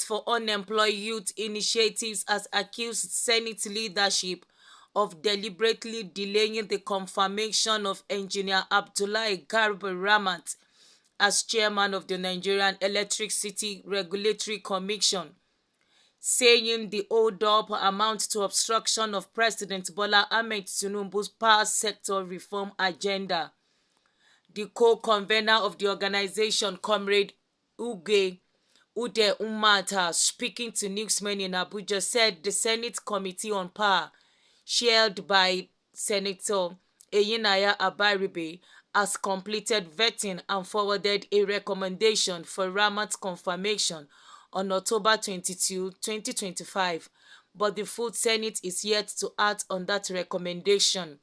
for Unemployed Youth Initiatives has accused Senate leadership of deliberately delaying the confirmation of Engineer Abdullahi Ramat as chairman of the Nigerian Electricity Regulatory Commission, saying the hold-up amounts to obstruction of President Bola Ahmed Tinubu's power sector reform agenda. The co-convener of the organization, Comrade Ude Umata, speaking to newsmen in Abuja, said the Senate Committee on Power, chaired by Senator Eyinaya Abaribe, has completed vetting and forwarded a recommendation for Ramat's confirmation on October 22, 2025, but the full Senate is yet to act on that recommendation.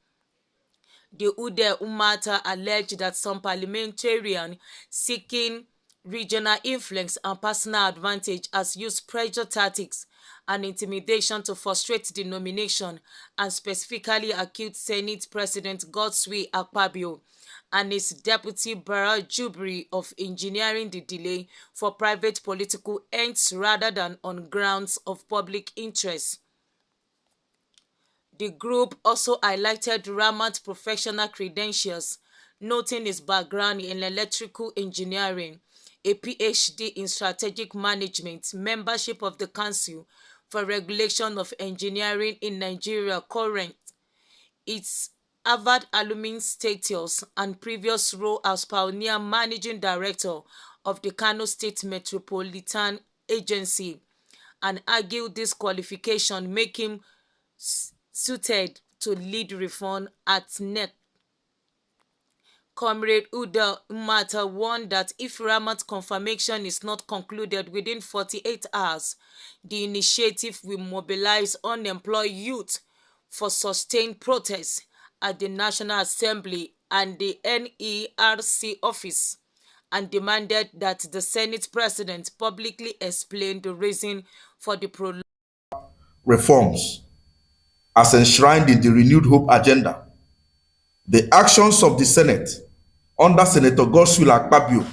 The Ude Umata alleged that some parliamentarians seeking regional influence and personal advantage has used pressure tactics and intimidation to frustrate the nomination, and specifically accused Senate President Godswill Akpabio and his deputy Bara Jubri of engineering the delay for private political ends rather than on grounds of public interest. The group also highlighted Ramat's professional credentials, noting his background in electrical engineering, a PhD in strategic management, membership of the Council for Regulation of Engineering in Nigeria current, its Harvard alumni status, and previous role as pioneer managing director of the Kano State Metropolitan Agency, and argued this qualification make him suited to lead reform at NERC. Comrade Ude Umata warned that if Ramat's confirmation is not concluded within 48 hours, the initiative will mobilize unemployed youth for sustained protests at the National Assembly and the NERC office, and demanded that the Senate President publicly explain the reason for the prolonged reforms as enshrined in the Renewed Hope agenda. The actions of the Senate under Senator Godswill Akpabio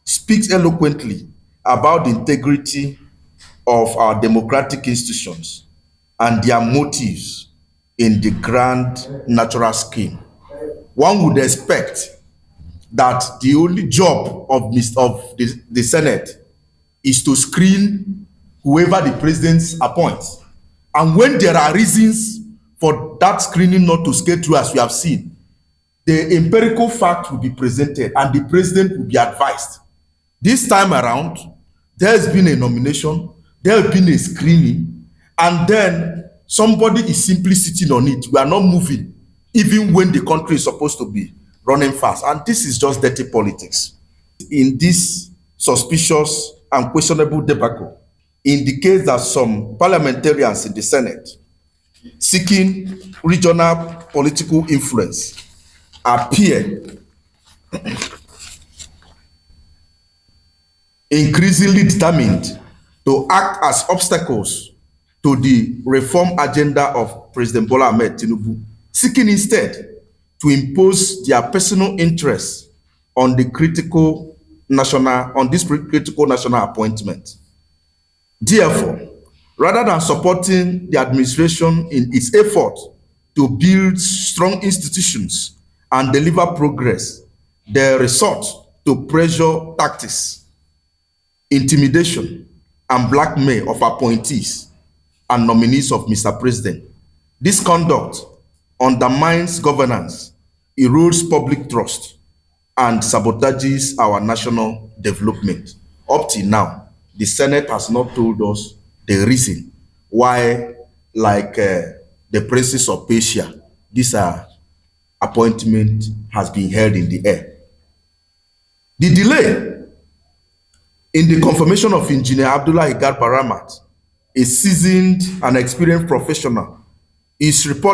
speaks eloquently about the integrity of our democratic institutions and their motives in the grand natural scheme. One would expect that the only job of the Senate is to screen whoever the president appoints. And when there are reasons for that screening not to get through, as we have seen, the empirical fact will be presented and the president will be advised. This time around, there has been a nomination, there has been a screening, and then somebody is simply sitting on it. We are not moving, even when the country is supposed to be running fast. And this is just dirty politics. In this suspicious and questionable debacle, indicates that some parliamentarians in the Senate seeking regional political influence appear increasingly determined to act as obstacles to the reform agenda of President Bola Ahmed Tinubu, seeking instead to impose their personal interests on this critical national appointment. Therefore, rather than supporting the administration in its effort to build strong institutions and deliver progress, they resort to pressure tactics, intimidation, and blackmail of appointees and nominees of Mr. President. This conduct undermines governance, erodes public trust, and sabotages our national development. Up till now, the Senate has not told us the reason why, like the princes of Persia, this appointment has been held in the air. The delay in the confirmation of Engineer Abdullahi Ramat, a seasoned and experienced professional, is reported